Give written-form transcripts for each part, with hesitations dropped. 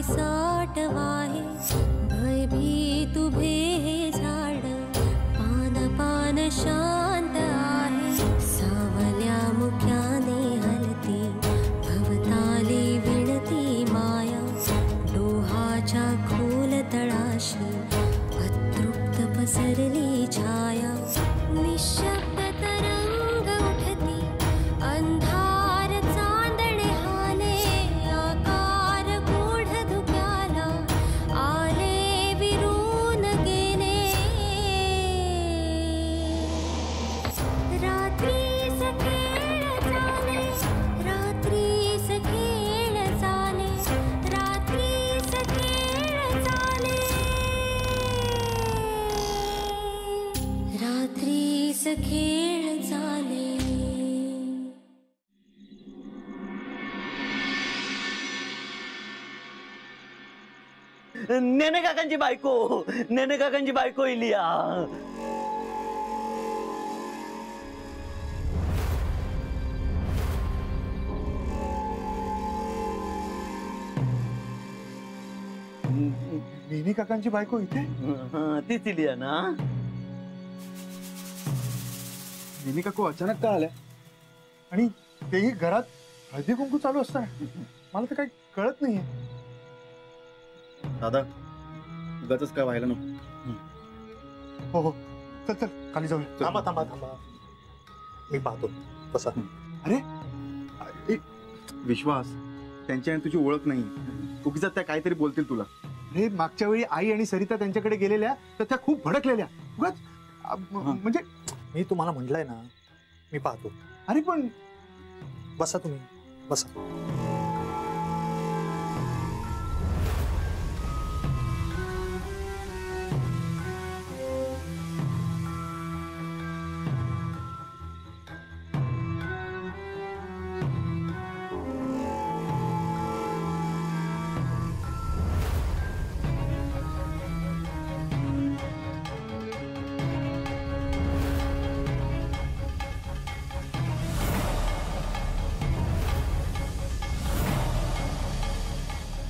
पिसाट वाहे भयभीत उभे हे झाड पान पान शांत आहे सावल्या मुख्याने हलती भवताली विणती माया डोहाच्या खोल तळाशी अतृप्त पसरली छाया निशब्द तरंग उठती अंधार चांदणे हाले आकार गूढ धुक्याला आले विरून गेले रात्रीस खेळ चाले रात्रीस खेळ चाले रात्रीस खेळ चाले रात्रीस खेळ चाले नेने काकांची बायको इलिया नेने काकांची बायको इथे तीच इलिया ना नेने काकू अचानक का आल्या आणि तेही घरात हळदी कुंकू चालू असताना मला तर काही कळत नाहीये दादा उगाच काय व्हायला नको हो हो चल चल खाली जाऊया थांबा थांबा थांबा मी पाहतो कसा अरे एक विश्वास त्यांची आणि तुझी ओळख नाही उगीच त्या काहीतरी बोलतील तुला अरे मागच्या वेळी आई आणि सरिता त्यांच्याकडे गेलेल्या तर त्या खूप भडकलेल्या उगाच म्हणजे मी तुम्हाला म्हटलंय ना मी पाहतो अरे पण बसा तुम्ही बसा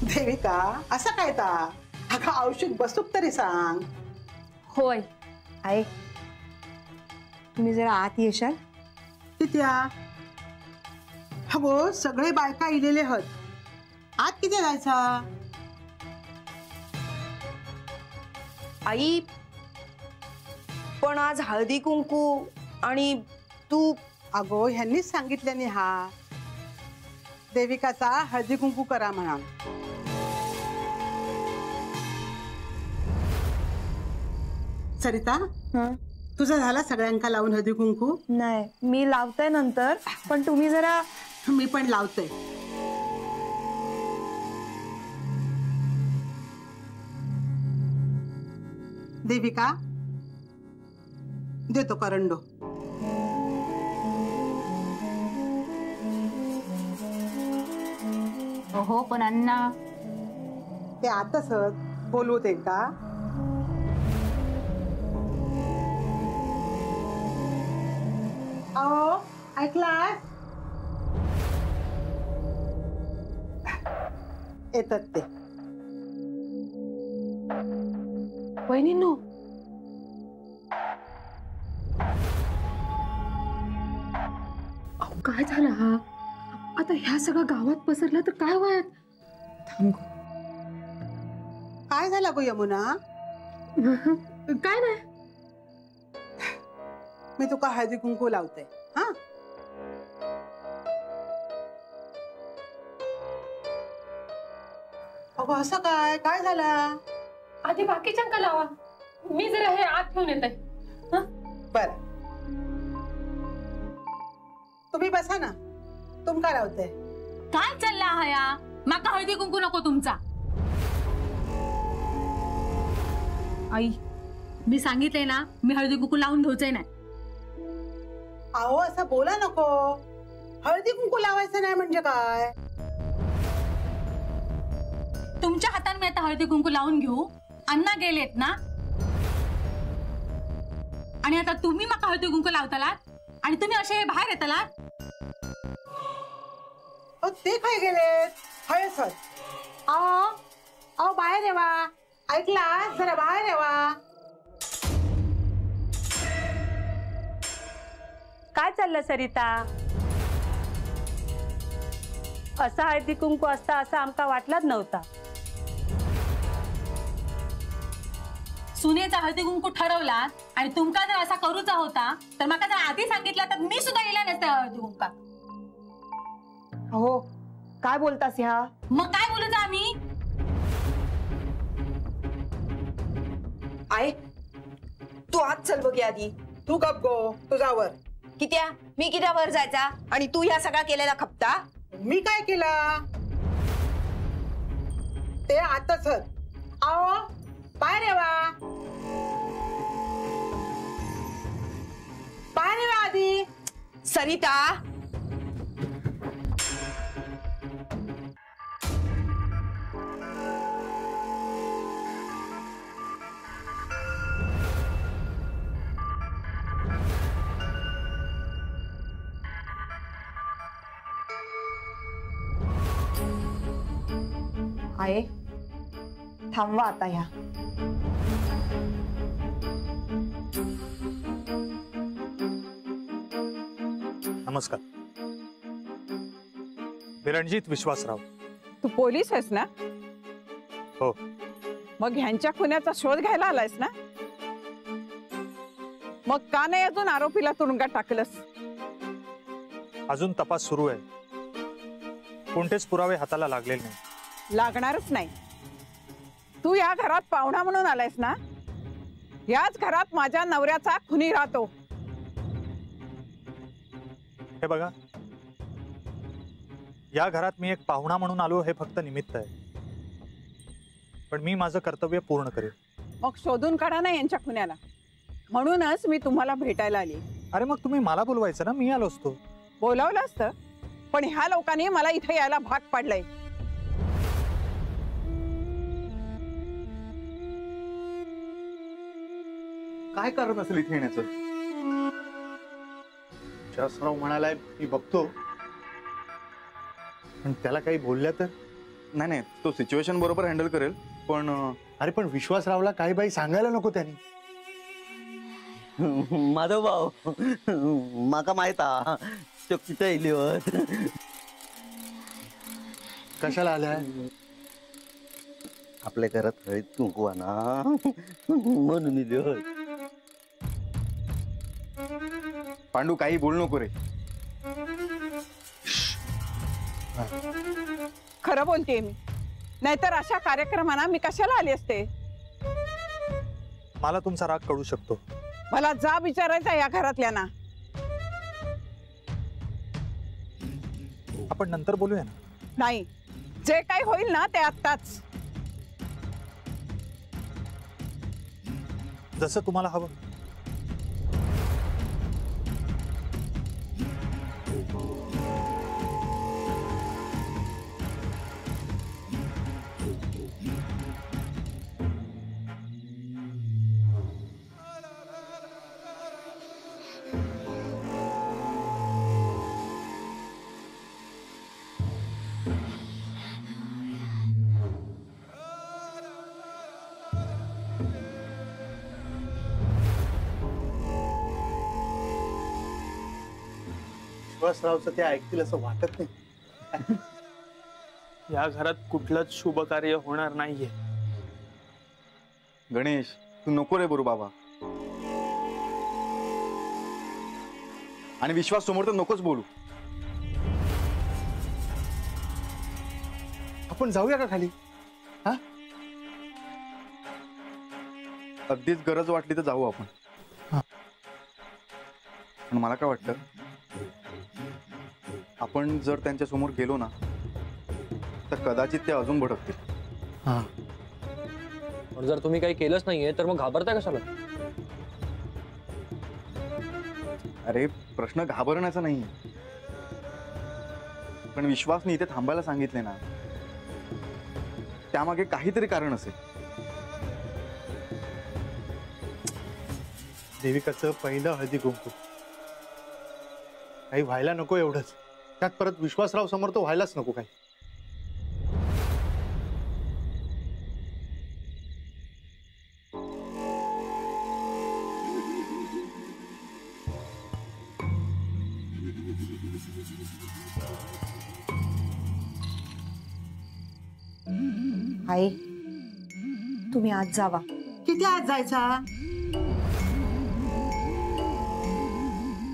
देविका असं काय ता अगं औषध बसूक तरी सांग होय आई तुम्ही जरा आत येशाल कित्या हो सगळे बायका इलेले हत आत किती जायचा आई पण आज हळदी कुंकू आणि तू अगो ह्यांनीच सांगितल्याने हा देविकाचा हळदी कुंकू करा म्हणा सरिता तुझा झाला सगळ्यांका लावून हळदी कुंकू नाही मी लावते नंतर पण तुम्ही जरा मी पण लावते देविका देतो करंडो हो पण अण्णा ते आताच बोलवू दे का अहो ऐकला येतात ते वहिनींनो काय झालं हा आता ह्या सगळ्या गावात पसरला तर काय व्हायत थांब काय झालं गो यमुना काय नाही मी तुका हळदी कुंकू लावते हा अगो असं काय काय झाला आधी बाकीच्यांका लावा मी जरा हे आत घेऊन येते बर तुम्ही बसा ना तुमका लावते काय चालला हया माका हळदी कुंकू नको तुमचा आई मी सांगितले ना मी हळदी कुंकू लावून घ्यायचंय नाही अहो असं बोला नको हळदी कुंकू लावायचं नाही म्हणजे काय तुमच्या हाताने मी आता हळदी कुंकू लावून घेऊ अण्णा गेलेत ना आणि आता तुम्ही माका हळदी कुंकू लावतालात आणि तुम्ही असे बाहेर येतालात ते काय गेले हळद अहो बाहेर येवा. ऐकला, जरा बाहेर येवा. काय चाललं सरिता? असा हळदी कुंकू असता असा आमका वाटलाच नव्हता. सुनेचा हळदी कुंकू ठरवला आणि तुमका जर असा करूचा होता तर मला जर आधी सांगितलं तर मी सुद्धा येला नसते हळदी कुंका. हो काय बोलतास ह्या? मग काय बोलू आम्ही? आहे तू आज चल बघ आधी. तू गप गो, तुझ्यावर. कित्या मी कित्या वर जायचा आणि तू ह्या सगळा केलेला खपता? मी काय केला ते आता सर. आओ बाहेर येवा. बाहेर येवा आधी. सरिता आहे थांबवा आता ह्या. नमस्कार, मी रणजित विश्वासराव. तू पोलीस आहेस ना? हो. मग ह्यांच्या खुन्याचा शोध घ्यायला आलायस ना? मग का नाही अजून आरोपीला तुरुंगात टाकलंस? अजून तपास सुरू आहे. कोणतेच पुरावे हाताला लागलेले नाही. लागणारच नाही. तू या घरात पाहुणा म्हणून आलायस ना? याच घरात माझ्या नवऱ्याचा खुनी राहतो. हे बघा, या घरात मी एक पाहुणा म्हणून आलो हे फक्त निमित्त आहे, पण मी माझं कर्तव्य पूर्ण करेन. मग शोधून काढा ना यांच्या खुन्याला. म्हणूनच मी तुम्हाला भेटायला आली. अरे मग तुम्ही मला बोलवायचं ना, मी आलो असतो. बोलावलं असतं, पण ह्या लोकांनी मला इथे यायला भाग पाडलंय. काय कारण असेल इथे येण्याचं? विश्वासराव म्हणालाय मी बघतो, पण त्याला काही बोलल्या तर? नाही नाही, तो सिच्युएशन बरोबर हँडल करेल. पण अरे पण विश्वासरावला काही बाई सांगायला नको त्यांनी. माधव भाऊ, माका माहित हा चक्कीच्या इलीवर कशाला आल्या? आपल्या घरात हळद कुंकू ना म्हणून इलीवर. पांडू काही बोल नको रे. खरं बोलतेय मी, नाहीतर अशा कार्यक्रमांना मी कशाला आली असते? मला तुमचा राग कळू शकतो. मला जा विचारायचा या घरातल्यांना. आपण नंतर बोलूया ना. नाही, जे काही होईल ना ते आत्ताच. जसं तुम्हाला हवं. विश्वासरावचं ते ऐकतील असं वाटत नाही. या घरात कुठलंच शुभ कार्य होणार नाहीये. गणेश, तू नको रे बरू बाबा. आणि विश्वास समोर तर नकोच बोलू. आपण जाऊया का खाली? हा, अगदीच गरज वाटली तर जाऊ आपण. पण मला काय वाटतं, आपण जर त्यांच्या समोर गेलो ना तर कदाचित ते अजून भडकतील. पण जर तुम्ही काही केलंच नाहीये तर मग घाबरताय कशाला? अरे प्रश्न घाबरण्याचा नाही, पण विश्वासने इथे थांबायला सांगितले ना, त्यामागे काहीतरी कारण असेल. देविकाचं पहिलं हळदी कुंकू काही व्हायला नको एवढंच. त्यात परत विश्वासराव समोर तो व्हायलाच नको काही. आई तुम्ही आज जावा. किती आज जायचा?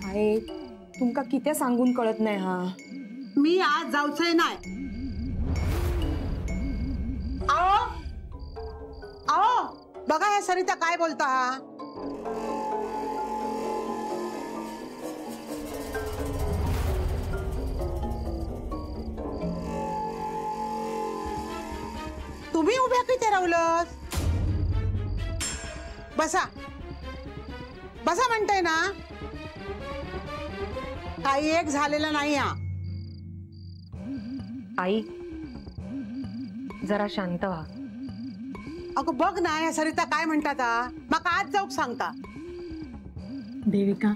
आई तुमका किती सांगून कळत नाही हा. मी आज जाऊचंय नाही. आओ आओ बघा हे सरिता काय बोलता हा. तुम्ही उभ्या किती रावलस? बसा बसा म्हणताय ना. काही एक झालेलं नाही हा. आई जरा शांत व्हा. अगं बघ ना या सरिता काय म्हणतात हा. मग आज जाऊक सांगता. देविका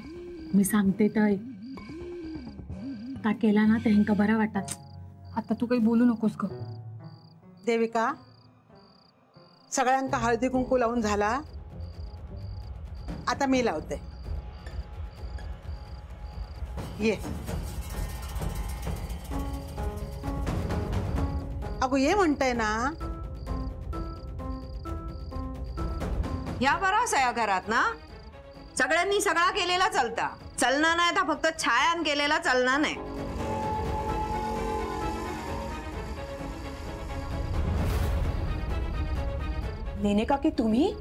मी सांगते तर ता केला ना ते हेंका बरा वाटत. आता तू काही बोलू नकोस ग. देविका सगळ्यांका हळदी कुंकू लावून झाला. आता मी लावते. ये अगो ये म्हणताय ना. या बराच या घरात ना सगळ्यांनी सगळा केलेला चालता. चलणार नाही तर फक्त छायान केलेला चालणार नाही. नेने काकी तुम्ही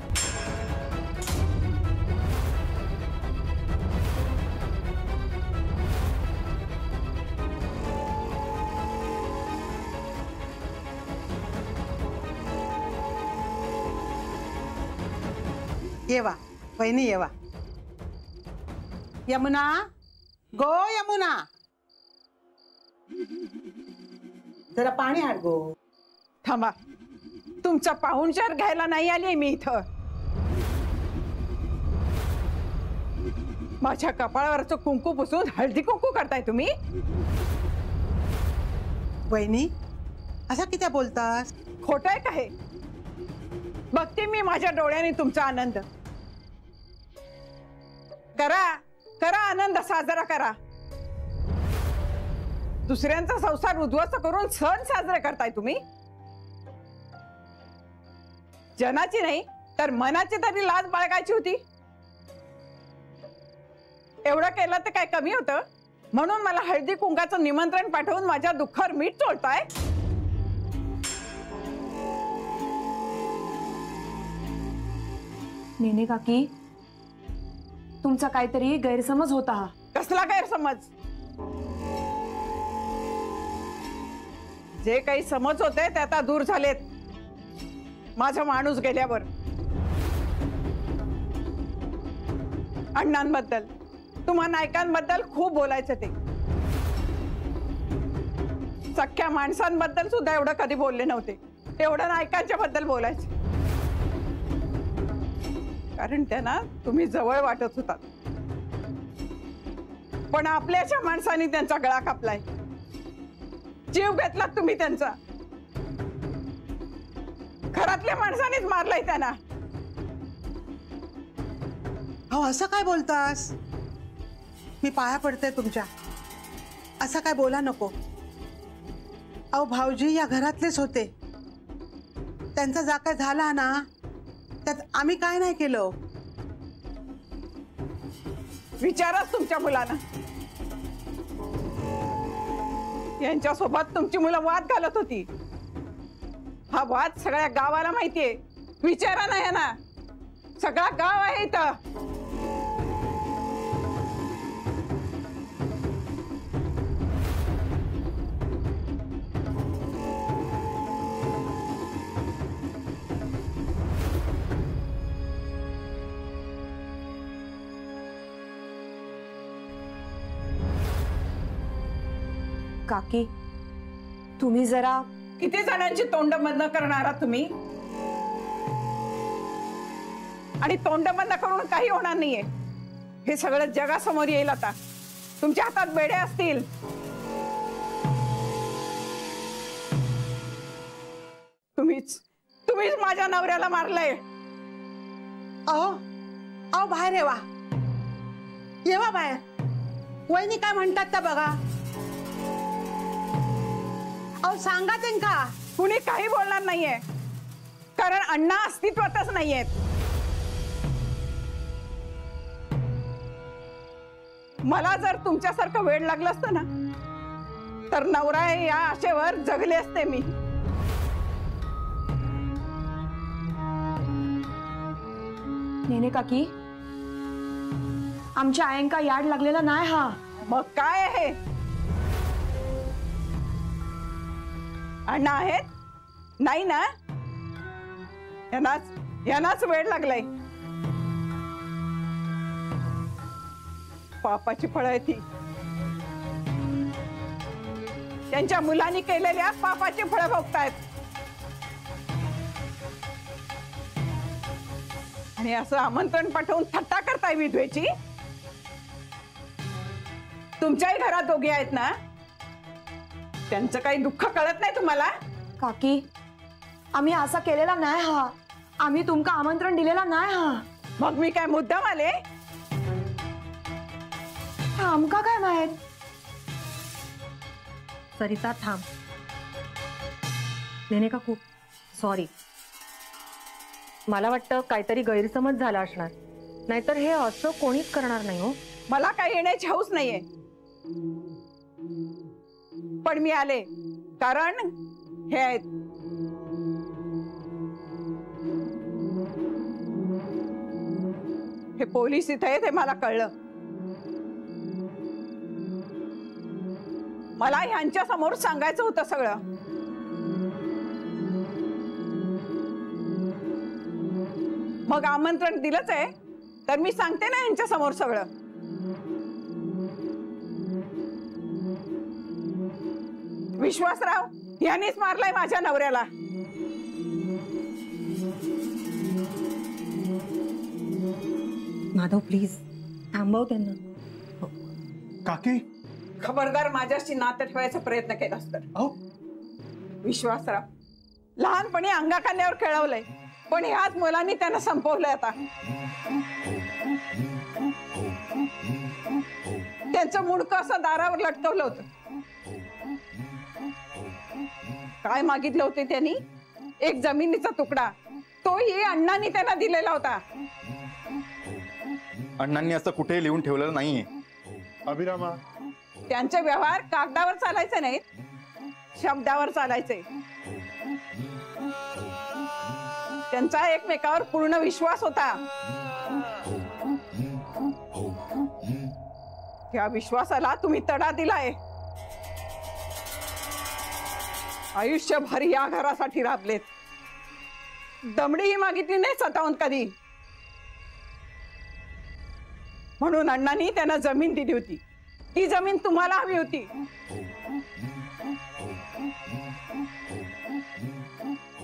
येवा वहिनी येवा. यमुना गो यमुना जरा पाणी आण गो. थांबा तुमचा पाहुणचार घ्यायला नाही आली मी इथं. माझ्या कपाळावरचं कुंकू पुसून हळदी कुंकू करताय तुम्ही. वहिनी असा किती बोलतास? खोट आहे का हे? बघते मी माझ्या डोळ्याने तुमचा आनंद. करा करा आनंद साजरा करा. दुसऱ्यांचा संसार उद्ध्वस्त करून सण साजरे करताय तुम्ही. जनाची नाही तर मनाची तरी लाज बाळगायची होती. एवढं केलं तर काय कमी होतं? म्हणून मला हळदी कुंकाचं निमंत्रण पाठवून माझ्या दुःखावर मीठ चोळताय. नेने काकी तुमचा काहीतरी गैरसमज होता. कसला गैरसमज? जे काही समज होते ते आता दूर झालेत माझा माणूस गेल्यावर. अण्णांबद्दल तुम्हा नायकांबद्दल खूप बोलायचं ते. सख्या माणसांबद्दल सुद्धा एवढं कधी बोलले नव्हते. एवढं नायकांच्या बद्दल बोलायचे कारण त्यांना तुम्ही जवळ वाटत होतात. पण आपल्याच्या माणसांनी त्यांचा गळा कापलाय. जीव घेतला तुम्ही त्यांचा. घरातल्या माणसानेच मारलाय त्यांना. अहो असं काय बोलतास? मी पाया पडते तुमच्या. असं काय बोला नको. अहो भाऊजी या घरातलेच होते. त्यांचा जा काय झाला ना त्यात आम्ही काय नाही केलं. विचाराच तुमच्या मुलांना. यांच्यासोबत तुमची मुलं वाद घालत होती. हा वाद सगळ्या गावाला माहितीये. विचारा नाही ना. सगळा गाव आहे इथं. काकी तुम्ही जरा. किती जणांची तोंड बंद करणार आहात तुम्ही? आणि तोंड बंद करून काही होणार नाहीये. हे सगळं जगासमोर येईल आता. तुमच्या हातात बेडे असतील. तुम्हीच माझ्या नवऱ्याला मारलंय. अहो अहो बाहेर येवा. येवा बाहेर. वहिनी काय म्हणतात त्या बघा. अहो सांगा त्यांका. कुणी काही बोलणार नाहीये. कारण अण्णा अस्तित्वातच नाहीयेत. मला जर तुमच्यासारखं वेळ लागलं असतं ना तर नवरा आहे या आशेवर जगले असते मी. नेने काकी, आमच्या आयंका याड लागलेला नाही हा. मग काय आहे? अण्णा आहेत? नाही ना? यांनाच वेळ लागलाय. पापाची फळं आहे ती. त्यांच्या मुलांनी केलेल्या पापाची फळं भोगतायत. आणि असं आमंत्रण पाठवून थट्टा करताय विधवेची. तुमच्याही घरात दोघे आहेत ना, त्यांचं काही दुःख कळत नाही तुम्हाला? काकी, आम्ही असा केलेला नाही हा. आम्ही तुमका आमंत्रण दिलेला नाही हा. मग मी काय मुद्दाम आले? आमका काय माहित? सरिता थांब. नेने काकू, सॉरी. मला वाटतं काहीतरी गैरसमज झाला असणार, नाहीतर हे असं कोणीच करणार नाही हो. मला काही येण्याची हौस नाहीये, पण मी आले कारण हे आहेत. हे पोलीस इथे आहेत हे मला कळलं. मला ह्यांच्या समोर सांगायचं होतं सगळं. मग आमंत्रण दिलंच आहे तर मी सांगते ना यांच्या समोर सगळं. विश्वासराव यांनीच मारलाय माझ्या नवऱ्याला. माधव प्लीज थांबव त्यांना. काकी, खबरदार माझ्याशी नातं ठेवायचा प्रयत्न केलास तर. विश्वासराव लहानपणी अंगाखांद्यावर खेळवलंय, पण ह्याच मुलांनी त्यांना संपवलंय. आता त्यांचं मुंडकं असं दारावर लटकवलं होतं. काय मागितलं होते त्यांनी? एक जमिनीचा तुकडा. तोही अण्णांनी त्यांना दिलेला होता. अण्णांनी असं कुठे लिहून ठेवलेलं नाहीये. अभिरामा, त्यांचे व्यवहार कागदावर चालायचे नाहीत, शब्दावर चालायचे. त्यांचा एकमेकावर पूर्ण विश्वास होता. त्या विश्वासाला तुम्ही तडा दिलाय. आयुष्यभर या घरासाठी राबलेत. दमडीही मागितली नाही स्वतःहून कधी. म्हणून अण्णांनी त्यांना जमीन दिली होती. ती जमीन तुम्हाला हवी होती.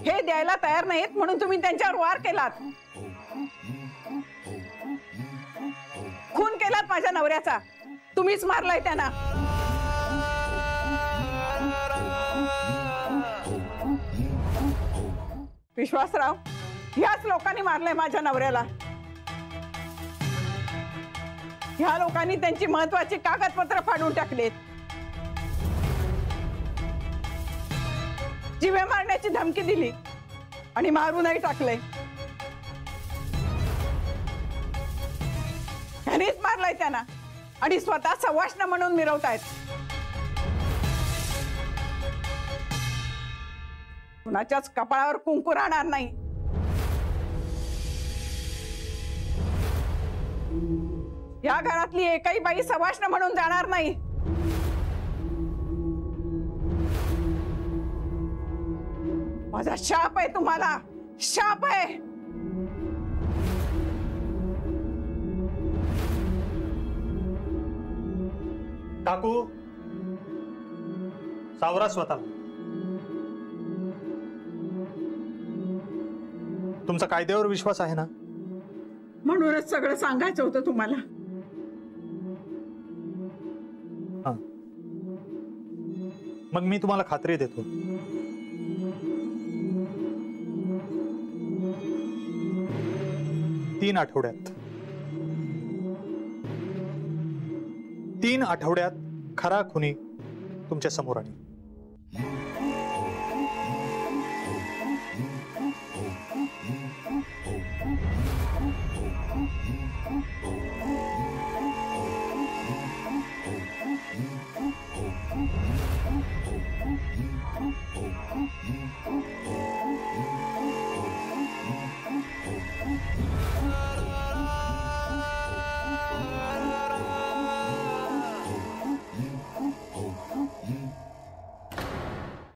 हे द्यायला तयार नाहीत म्हणून तुम्ही त्यांच्यावर वार केलात. खून केलात माझ्या नवऱ्याचा. तुम्हीच मारलाय त्यांना. विश्वासराव, ह्याच लोकांनी मारलंय माझ्या नवऱ्याला. ह्या लोकांनी त्यांची महत्वाची कागदपत्र फाडून टाकलेत. जीवे मारण्याची धमकी दिली आणि मारूनही टाकले. ह्यानेच मारलाय त्यांना आणि स्वतः सवाष्ण म्हणून मिरवतायत. कुणाच्याच कपाळावर कुंकू राहणार नाही. या घरातली एकही बाई सवाष्ण म्हणून जाणार नाही. माझा शाप आहे तुम्हाला, शाप आहे. काकू, सावरा स्वतः. तुमचा कायद्यावर विश्वास आहे ना? म्हणूनच सगळं सांगायचं होतं तुम्हाला. मग मी तुम्हाला खात्री देतो, 3 आठवड्यात 3 आठवड्यात खरा खुनी तुमच्या समोर आणि हं?